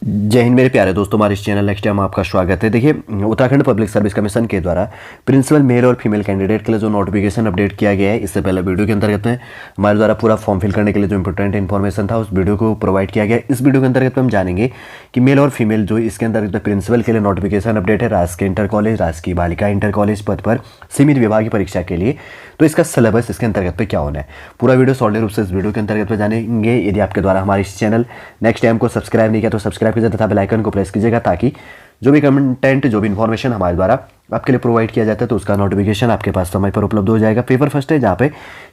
जय हिंद मेरे प्यारे दोस्तों, हमारे इस चैनल नेक्स्ट टाइम आपका स्वागत है। देखिए, उत्तराखंड पब्लिक सर्विस कमीशन के द्वारा प्रिंसिपल मेल और फीमेल कैंडिडेट के लिए जो नोटिफिकेशन अपडेट किया गया है, इससे पहले वीडियो के अंतर्गत में हमारे द्वारा पूरा फॉर्म फिल करने के लिए जो इंपॉर्टेंट इन्फॉर्मेशन था उस वीडियो को प्रोवाइड किया गया। इस वीडियो के अंतर्गत हम जानेंगे कि मेल और फीमेल जो इसके अंतर्गत प्रिंसिपल के लिए नोटिफिकेशन अपडेट है राजकीय इंटर कॉलेज, राजकीय बालिका इंटर कॉलेज पद पर सीमित विभागीय परीक्षा के लिए, तो इसका सिलेबस इसके अंतर्गत पे क्या होना है, पूरा वीडियो सॉलिड रूप से इस वीडियो के अंतर्गत पे जानेंगे। यदि आपके द्वारा हमारे इस चैनल नेक्स्ट टाइम को सब्सक्राइब नहीं किया तो सब्सक्राइब कीजिए तथा बेल आइकन को प्रेस कीजिएगा, ताकि जो भी कंटेंट, जो भी इन्फॉर्मेशन हमारे द्वारा आपके लिए प्रोवाइड किया जाता है तो उसका नोटिफिकेशन आपके पास समय पर उपलब्ध हो जाएगा। पेपर फर्स्ट है, जहाँ पे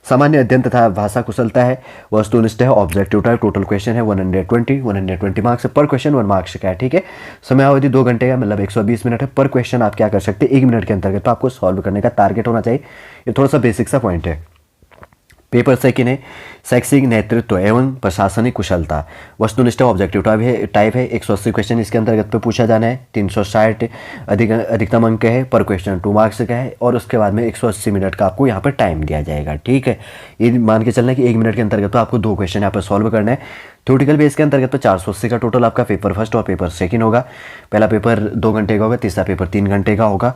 सामान्य अध्ययन तथा भाषा कुशलता है, वस्तुनिष्ठ है, ऑब्जेक्टिव टाइप, टोटल क्वेश्चन है 120 मार्क्स पर क्वेश्चन 1 मार्क्स का है। ठीक है, समयावधि 2 घंटे का, मतलब 120 मिनट है। पर क्वेश्चन आप क्या कर सकते हैं, 1 मिनट के अंतर्गत तो आपको सॉल्व करने का टारगेट होना चाहिए। ये थोड़ा सा बेसिक सा पॉइंट है। पेपर सेकंड है शैक्षिक नेतृत्व एवं प्रशासनिक कुशलता, वस्तुनिष्ठ ऑब्जेक्टिव टाइप है। 180 क्वेश्चन इसके अंतर्गत पे पूछा जाना है। 360 अधिकतम अंक है, पर क्वेश्चन 2 मार्क्स का है, और उसके बाद में 180 मिनट का आपको यहाँ पर टाइम दिया जाएगा। ठीक है, ये मान के चलना है कि 1 मिनट के अंतर्गत तो आपको 2 क्वेश्चन यहाँ पर सॉल्व करना है। थ्योरेटिकल बेस के अंतर्गत तो 480 का टोटल आपका पेपर फर्स्ट और पेपर सेकंड होगा। पहला पेपर 2 घंटे का होगा, तीसरा पेपर 3 घंटे का होगा।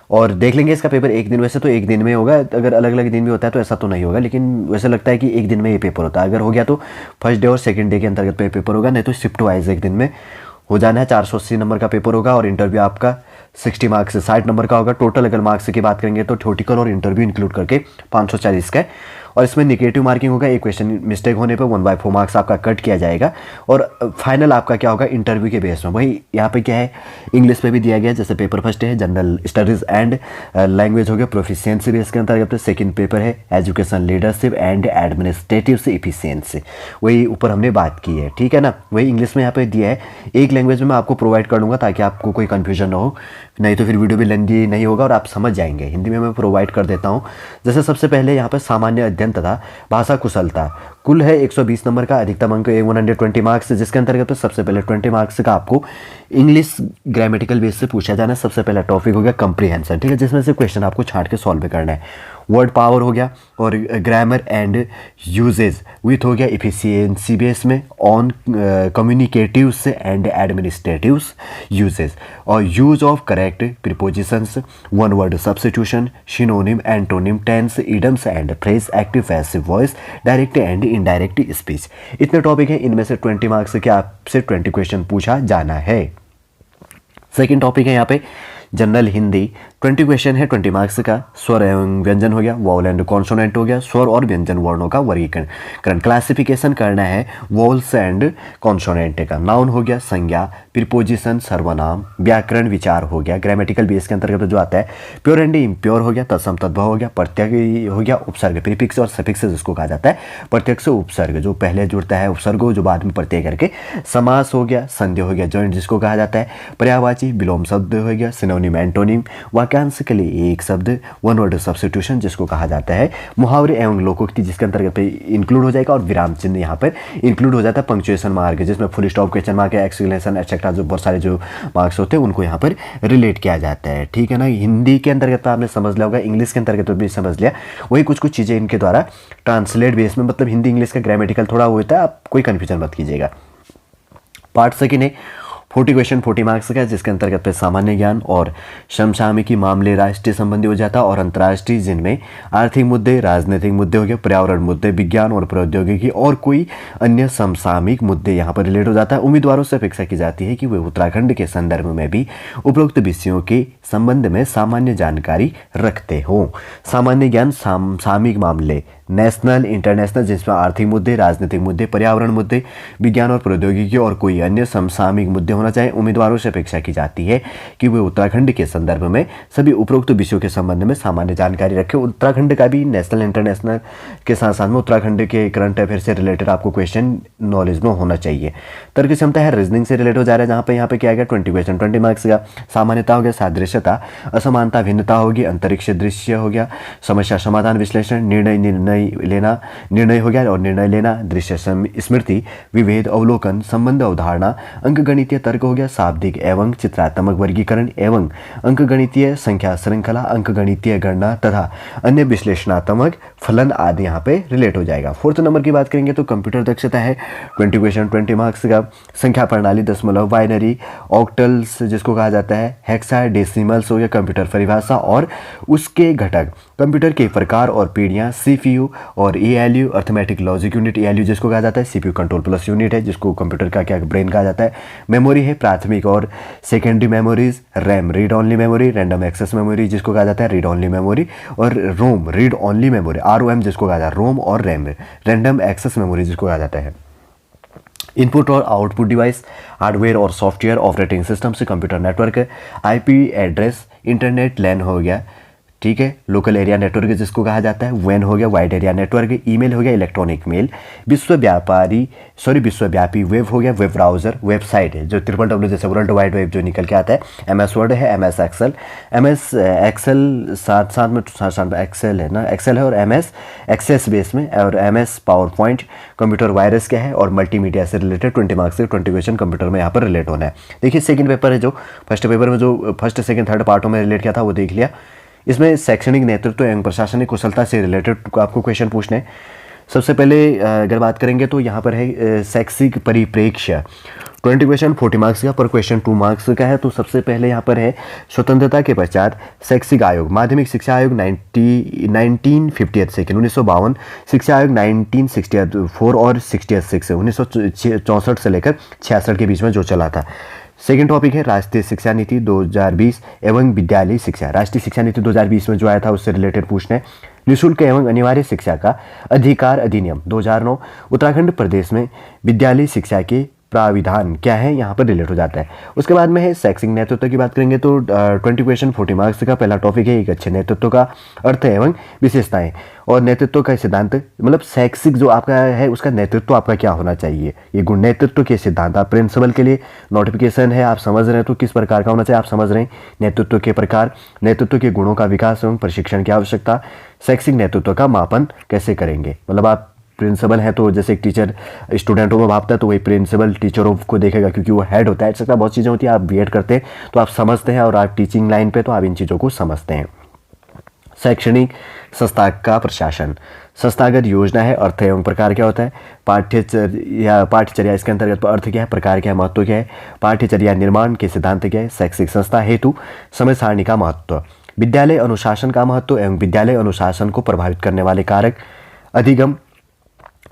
और देख लेंगे इसका पेपर एक दिन, वैसे तो एक दिन में होगा, अगर अलग अलग दिन भी होता है तो ऐसा तो नहीं होगा, लेकिन वैसे लगता है कि एक दिन में ये पेपर होता है। अगर हो गया तो फर्स्ट डे और सेकंड डे के अंतर्गत पे पेपर होगा, नहीं तो शिफ्ट वाइज एक दिन में हो जाना है। 480 नंबर का पेपर होगा और इंटरव्यू आपका 60 मार्क्स से 60 नंबर का होगा। टोटल अगर मार्क्स की बात करेंगे तो थ्योरेटिकल और इंटरव्यू इंक्लूड करके 540 का है, और इसमें निगेटिव मार्किंग होगा। एक क्वेश्चन मिस्टेक होने पर 1/4 मार्क्स आपका कट किया जाएगा। और फाइनल आपका क्या होगा, इंटरव्यू के बेस में। वही यहाँ पे क्या है, इंग्लिश पे भी दिया गया है, जैसे पेपर फर्स्ट है जनरल स्टडीज एंड लैंग्वेज हो गया प्रोफिशिएंसी बेस के अंतर्गत। सेकंड पेपर है एजुकेशन लीडरशिप एंड एडमिनिस्ट्रेटिव से इफिशियंसी, वही ऊपर हमने बात की है। ठीक है ना, वही इंग्लिश में यहाँ पे दिया है। एक लैंग्वेज में मैं आपको प्रोवाइड कर दूंगा ताकि आपको कोई कन्फ्यूजन ना हो, नहीं तो फिर वीडियो भी लेंदी नहीं होगा और आप समझ जाएंगे। हिंदी में मैं प्रोवाइड कर देता हूँ। जैसे सबसे पहले यहाँ पे सामान्य अध्ययन तथा भाषा कुशलता, कुल है 120 नंबर का, अधिकतम अंक 120 मार्क्स, जिसके अंतर्गत सबसे पहले 20 मार्क्स का आपको इंग्लिश ग्रामेटिकल बेस से पूछा जाना है। सबसे पहला टॉपिक हो गया कंप्रीहेंशन, ठीक है, जिसमें से क्वेश्चन आपको छांट के सॉल्व करना है। वर्ड पावर हो गया, और ग्रामर एंड यूजेज विथ हो गया इफिशियंसी बेस में on communicatives and administratives usages, और use of correct prepositions, one word substitution, synonym, antonym, tense, idioms and phrase, active passive voice, direct and indirect speech. इतने topic हैं, इनमें से 20 marks के आपसे 20 क्वेश्चन पूछा जाना है। सेकेंड टॉपिक है यहाँ पे जनरल हिंदी, 20 क्वेश्चन है 20 मार्क्स का। स्वर एवं व्यंजन हो गया, वॉवल एंड कॉन्सोनेंट हो गया, स्वर और व्यंजन वर्णों का वर्गीकरण, क्लासिफिकेशन करना है वॉवल्स एंड कॉन्सोनेंट का। नाउन हो गया संज्ञा, प्रीपोजिशन सर्वनाम, व्याकरण विचार हो गया, ग्रामेटिकल बेस के अंतर्गत जो आता है। प्योर एंड इम्प्योर हो गया, तत्सम तद्भव हो गया, प्रत्यय हो गया, उपसर्ग प्रीफिक्स और सफिक्स जिसको कहा जाता है। प्रत्यक्ष उपसर्ग जो पहले जुड़ता है, उपसर्ग जो बाद में प्रत्यय करके। समास हो गया, संधि हो गया, जॉइंट जिसको कहा जाता है। पर्यायवाची विलोम शब्द हो गया, सिनोनिम, एंटोनिम, वाक्यांश के लिए एक शब्द, वन वर्ड सब्स्टिट्यूशन जिसको कहा जाता है। मुहावरे एवं लोकोक्ति जिसके अंतर्गत पे इंक्लूड हो जाएगा, और विराम चिन्ह यहाँ पर इंक्लूड हो जाता है। पंक्चुएशन मार्क जिसमें full stop, question mark, exclamation etcetera जो बहुत सारे जो मार्क्स होते हैं उनको यहाँ पर रिलेट किया जाता है। ठीक है ना, हिंदी के अंतर्गत तो आपने समझ लिया होगा, इंग्लिश के अंतर्गत भी समझ लिया। वही कुछ कुछ चीज़ें इनके द्वारा ट्रांसलेट बेस में, मतलब हिंदी इंग्लिश का ग्रामेटिकल थोड़ा होता है, आप कोई कन्फ्यूजन मत कीजिएगा। पार्ट सेकेंड है 40 क्वेश्चन 40 मार्क्स का, जिसके अंतर्गत पे सामान्य ज्ञान और समसामयिकी मामले राष्ट्रीय संबंधी हो जाता है, और अंतर्राष्ट्रीय जिनमें आर्थिक मुद्दे, राजनीतिक मुद्दे हो गए, पर्यावरण मुद्दे, विज्ञान और प्रौद्योगिकी और कोई अन्य समसामयिक मुद्दे यहाँ पर रिलेट हो जाता है। उम्मीदवारों से अपेक्षा की जाती है कि वे उत्तराखंड के संदर्भ में भी उपरोक्त विषयों के संबंध में सामान्य जानकारी रखते हों। सामान्य ज्ञान, समसामयिक मामले, नेशनल इंटरनेशनल जिसमें आर्थिक मुद्दे, राजनीतिक मुद्दे, पर्यावरण मुद्दे, विज्ञान और प्रौद्योगिकी और कोई अन्य समसामयिक मुद्दे होना चाहिए। उम्मीदवारों से अपेक्षा की जाती है कि वे उत्तराखंड के संदर्भ में सभी उपरोक्त विषयों के संबंध में सामान्य जानकारी रखें। उत्तराखंड का भी नेशनल इंटरनेशनल के साथ साथ में उत्तराखंड के करंट अफेयर से रिलेटेड आपको क्वेश्चन नॉलेज में होना चाहिए। तर्क क्षमता है, रीजनिंग से रिलेट हो जा रहा है, जहाँ पे यहाँ पे क्या गया 20 क्वेश्चन 20 मार्क्स का। सामान्यता हो गया, सादृश्यता, असमानता, भिन्नता होगी, अंतरिक्ष दृश्य हो गया, समस्या समाधान विश्लेषण, निर्णय निर्णय हो गया और निर्णय लेना, दृश्य स्मृति, विभेद, अवलोकन, संबंध, अवधारणा, अंकगणितीय तर्क हो गया, शाब्दिक एवं चित्रात्मक वर्गीकरण एवं अंकगणितीय संख्या श्रृंखला, अंकगणितीय गणना तथा अन्य विश्लेषणात्मक फलन आदि यहाँ पे रिलेट हो जाएगा। 4th नंबर की बात करेंगे तो कंप्यूटर दक्षता है 20 क्वेश्चन 20 मार्क्स का। संख्या प्रणाली, दशमलव, बाइनरी, ऑक्टल्स जिसको कहा जाता है, हेक्साडेसिमल्स हो गया, कंप्यूटर परिभाषा और उसके घटक, कंप्यूटर के प्रकार और पीढ़ियाँ, सीपीयू और ALU, arithmetic logic unit, ALU जिसको कहा जाता है, सीपीयू कंट्रोल प्लस यूनिट है जिसको कंप्यूटर का क्या ब्रेन कहा जाता है, मेमोरी है प्राथमिक और secondary memories, RAM read only memory, random access memory जिसको कहा जाता है रीड ऑनली मेमोरी, और ROM read only memory, ROM जिसको कहा जाता है, रोम और रैम रैंडम एक्सेस मेमोरी जिसको कहा जाता है। इनपुट और आउटपुट डिवाइस, हार्डवेयर और सॉफ्टवेयर, ऑपरेटिंग सिस्टम से computer network, IP address, internet LAN हो गया, ठीक है, लोकल एरिया नेटवर्क जिसको कहा जाता है, वैन हो गया, वाइड एरिया नेटवर्क, ईमेल हो गया, इलेक्ट्रॉनिक मेल, विश्वव्यापी वेब हो गया, वेब ब्राउजर, वेबसाइट है जो www जैसे वर्ल्ड वाइड वेब जो निकल के आता है, एमएस वर्ड है, एमएस एक्सेल साथ में एक्सेल है ना, एक्सेल है, और एमएस एक्सेस बेस में, और MS power point, computer virus क्या है, और मल्टीमीडिया से रिलेटेड 20 मार्क्स से 20 क्वेश्चन कंप्यूटर में यहाँ पर रिलेट होना है। देखिए सेकंड पेपर है जो फर्स्ट पेपर में जो फर्स्ट सेकंड थर्ड पार्टों में रिलेट किया था वो देख लिया। इसमें शैक्षणिक नेतृत्व एवं प्रशासनिक कुशलता से रिलेटेड आपको क्वेश्चन पूछने। सबसे पहले अगर बात करेंगे तो यहाँ पर है शैक्षिक परिप्रेक्ष्य, 20 क्वेश्चन 40 मार्क्स का, पर क्वेश्चन 2 मार्क्स का है। तो सबसे पहले यहाँ पर है स्वतंत्रता के पश्चात शैक्षिक आयोग, माध्यमिक शिक्षा आयोग 1958 से 1952, शिक्षा आयोग 1964 और 66 1964 से लेकर 66 के बीच में जो चला था। सेकेंड टॉपिक है राष्ट्रीय शिक्षा नीति 2020 एवं विद्यालय शिक्षा, राष्ट्रीय शिक्षा नीति 2020 में जो आया था उससे रिलेटेड पूछने। निःशुल्क एवं अनिवार्य शिक्षा का अधिकार अधिनियम 2009, उत्तराखंड प्रदेश में विद्यालय शिक्षा के प्राविधान क्या है यहाँ पर रिलेट हो जाता है। उसके बाद में है शैक्षिक नेतृत्व की बात करेंगे तो 20 क्वेश्चन 40 मार्क्स का पहला टॉपिक है एक अच्छे नेतृत्व का अर्थ एवं विशेषताएं और नेतृत्व का सिद्धांत, मतलब शैक्षिक जो आपका है उसका नेतृत्व आपका क्या होना चाहिए, ये गुण नेतृत्व के सिद्धांत। आप प्रिंसिपल के लिए नोटिफिकेशन है, आप समझ रहे हैं तो किस प्रकार का होना चाहिए, आप समझ रहे हैं नेतृत्व के प्रकार, नेतृत्व के गुणों का विकास एवं प्रशिक्षण की आवश्यकता, शैक्षिक नेतृत्व का मापन कैसे करेंगे, मतलब आप प्रिंसिपल है तो जैसे एक टीचर स्टूडेंटों में भापता है तो वही प्रिंसिपल टीचरों को देखेगा क्योंकि वो हेड होता है, ऐसा बहुत चीज़ें होती है। आप बीएड करते हैं तो आप समझते हैं और आप टीचिंग लाइन पे तो आप इन चीज़ों को समझते हैं। शैक्षणिक संस्था का प्रशासन, संस्थागत योजना है, अर्थ एवं प्रकार क्या होता है, पाठ्यचर्या इसके अंतर्गत अर्थ क्या है, प्रकार क्या है, महत्व क्या है, पाठ्यचर्या निर्माण के सिद्धांत क्या है, शैक्षिक संस्था हेतु समय सारणी का महत्व, विद्यालय अनुशासन का महत्व एवं विद्यालय अनुशासन को प्रभावित करने वाले कारक, अधिगम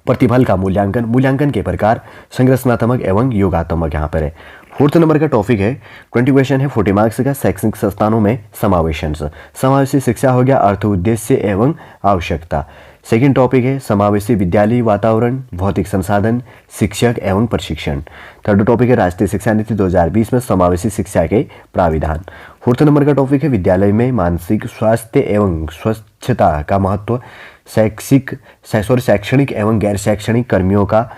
प्रतिफल का मूल्यांकन, मूल्यांकन के प्रकार, संरचनात्मक एवं योगात्मक यहाँ पर है। 4th नंबर का टॉपिक है 20 क्वेश्चन है 40 मार्क्स का, शैक्षणिक संस्थानों में समावेशन, समावेशी शिक्षा हो गया, अर्थ उद्देश्य एवं आवश्यकता। सेकेंड टॉपिक है समावेशी विद्यालय वातावरण, भौतिक संसाधन, शिक्षक एवं प्रशिक्षण। थर्ड टॉपिक है राष्ट्रीय शिक्षा नीति 2020 में समावेशी शिक्षा के प्राविधान। 4th नंबर का टॉपिक है विद्यालय में मानसिक स्वास्थ्य एवं स्वच्छता का महत्व, शैक्षणिक एवं गैर शैक्षणिक कर्मियों का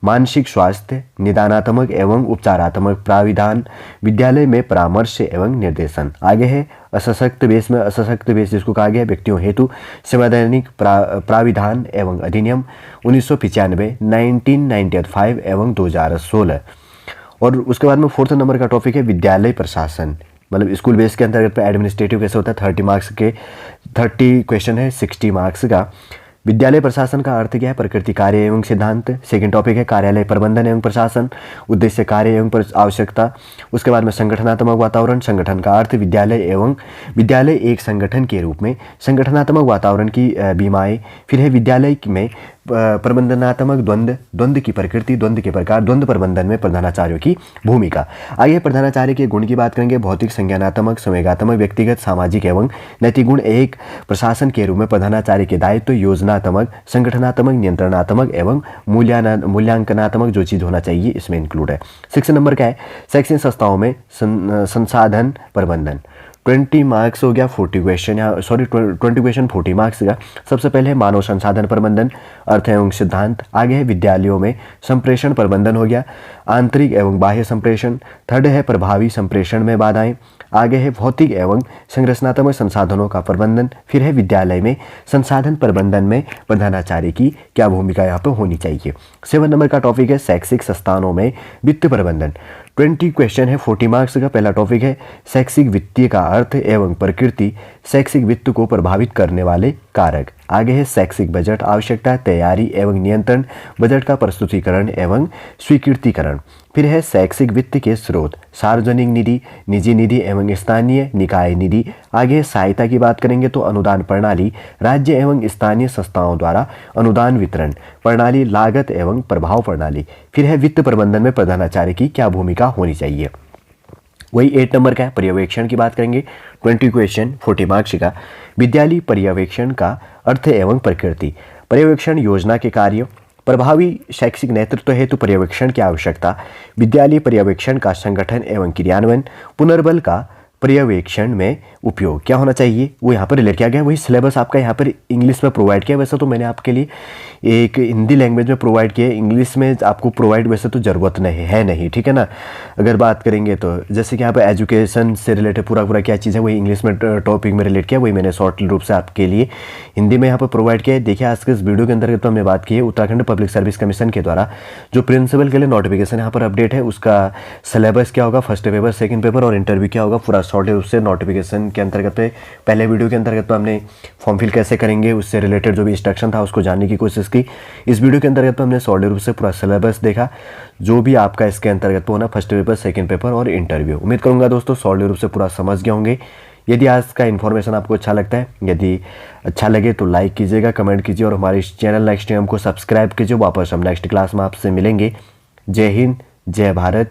मानसिक स्वास्थ्य, निदानात्मक एवं उपचारात्मक प्राविधान, विद्यालय में परामर्श एवं निर्देशन। आगे है असशक्त बेस में, असशक्त बेस जिसको कहा गया व्यक्तियों हेतु संवैधानिक प्राविधान एवं अधिनियम 1995, 1995 एवं 2016। और उसके बाद में 4th नंबर का टॉपिक है विद्यालय प्रशासन, मतलब स्कूल बेस के अंतर्गत एडमिनिस्ट्रेटिव कैसे होता है, 30 मार्क्स के 30 क्वेश्चन है 60 मार्क्स का। विद्यालय प्रशासन का अर्थ क्या है, प्रकृति, कार्य एवं सिद्धांत। सेकंड टॉपिक है कार्यालय प्रबंधन एवं प्रशासन, उद्देश्य, कार्य एवं आवश्यकता। उसके बाद में संगठनात्मक वातावरण, संगठन का अर्थ विद्यालय एक संगठन के रूप में, संगठनात्मक वातावरण की बीमाएं। फिर है विद्यालय में प्रबंधनात्मक द्वंद्व की प्रकृति, द्वंद्व के प्रकार, द्वंद्व प्रबंधन में प्रधानाचार्यों की भूमिका। आगे प्रधानाचार्य के गुण की बात करेंगे, भौतिक, संज्ञानात्मक, संवेगात्मक, व्यक्तिगत, सामाजिक एवं नैतिक गुण। एक प्रशासन के रूप में प्रधानाचार्य के दायित्व योजनात्मक, संगठनात्मक, नियंत्रणात्मक एवं मूल्यांकनात्मक जो चीज़ होना चाहिए इसमें इंक्लूड है। 6 नंबर का है शैक्षणिक संस्थाओं में संसाधन प्रबंधन। 20 मार्क्स हो गया 40 क्वेश्चन, या 20 क्वेश्चन 40 मार्क्स का। सबसे पहले है मानव संसाधन प्रबंधन, अर्थ एवं सिद्धांत। आगे है विद्यालयों में संप्रेषण प्रबंधन हो गया, आंतरिक एवं बाह्य संप्रेषण। थर्ड है प्रभावी संप्रेषण में बाधाएं। आगे है भौतिक एवं संरचनात्मक संसाधनों का प्रबंधन। फिर है विद्यालय में संसाधन प्रबंधन में प्रधानाचार्य की क्या भूमिका यहाँ पर होनी चाहिए। 7 नंबर का टॉपिक है शैक्षिक संस्थानों में वित्त प्रबंधन। 20 क्वेश्चन है, 40 मार्क्स का। पहला टॉपिक है शैक्षिक वित्तीय का अर्थ एवं प्रकृति, शैक्षिक वित्त को प्रभावित करने वाले कारक। आगे है शैक्षिक बजट, आवश्यकता, तैयारी एवं नियंत्रण, बजट का प्रस्तुतिकरण एवं स्वीकृतिकरण। फिर है शैक्षिक वित्त के स्रोत, सार्वजनिक निधि, निजी निधि एवं स्थानीय निकाय निधि। आगे सहायता की बात करेंगे तो अनुदान प्रणाली, राज्य एवं स्थानीय संस्थाओं द्वारा अनुदान वितरण प्रणाली, लागत एवं प्रभाव प्रणाली। फिर है वित्त प्रबंधन में प्रधानाचार्य की क्या भूमिका होनी चाहिए। वही 8 नंबर का है पर्यवेक्षण की बात करेंगे। 20 क्वेश्चन, 40 मार्क्स का। विद्यालय पर्यवेक्षण का अर्थ एवं प्रकृति, पर्यवेक्षण योजना के कार्य, प्रभावी शैक्षिक नेतृत्व हेतु पर्यवेक्षण की आवश्यकता, विद्यालय पर्यवेक्षण का संगठन एवं क्रियान्वयन, पुनर्बल का पर्यवेक्षण में उपयोग क्या होना चाहिए वो यहाँ पर रिलेट किया गया। वही सिलेबस आपका यहाँ पर इंग्लिश में प्रोवाइड किया। वैसे तो मैंने आपके लिए एक हिंदी लैंग्वेज में प्रोवाइड किया है, इंग्लिश में आपको प्रोवाइड वैसे तो ज़रूरत नहीं, ठीक है ना। अगर बात करेंगे तो जैसे कि यहाँ पर एजुकेशन से रिलेटेड पूरा क्या चीज़ है वही इंग्लिश में टॉपिक में रिलेट किया, वही मैंने शॉर्ट रूप से आपके लिए हिंदी में यहाँ पर प्रोवाइड किया है। देखिए आज के इस वीडियो के अंतर्गत तो हमने बात की है उत्तराखंड पब्लिक सर्विस कमीशन के द्वारा जो प्रिंसिपल के लिए नोटिफिकेशन यहाँ पर अपडेट है उसका सिलेबस क्या होगा, फर्स्ट पेपर, सेकंड पेपर और इंटरव्यू क्या होगा, पूरा शॉर्ट रूप से नोटिफिकेशन के अंतर्गत पे पहले वीडियो के अंतर्गत तो हमने फॉर्म फिल कैसे करेंगे उससे रिलेटेड जो भी इंस्ट्रक्शन था उसको जानने की कोशिश की। इस वीडियो के अंतर्गत हमने शॉर्ट रूप से पूरा सिलेबस देखा जो भी आपका इसके अंतर्गत होना, फर्स्ट पेपर, सेकंड पेपर और इंटरव्यू। उम्मीद करूंगा दोस्तों शॉर्ट रूप से पूरा समझ गए होंगे। यदि आज का इन्फॉर्मेशन आपको अच्छा लगता है, यदि अच्छा लगे तो लाइक कीजिएगा, कमेंट कीजिए और हमारे इस चैनल नेक्स्ट टाइम को सब्सक्राइब कीजिए। वापस हम नेक्स्ट क्लास में आपसे मिलेंगे। जय हिंद, जय भारत,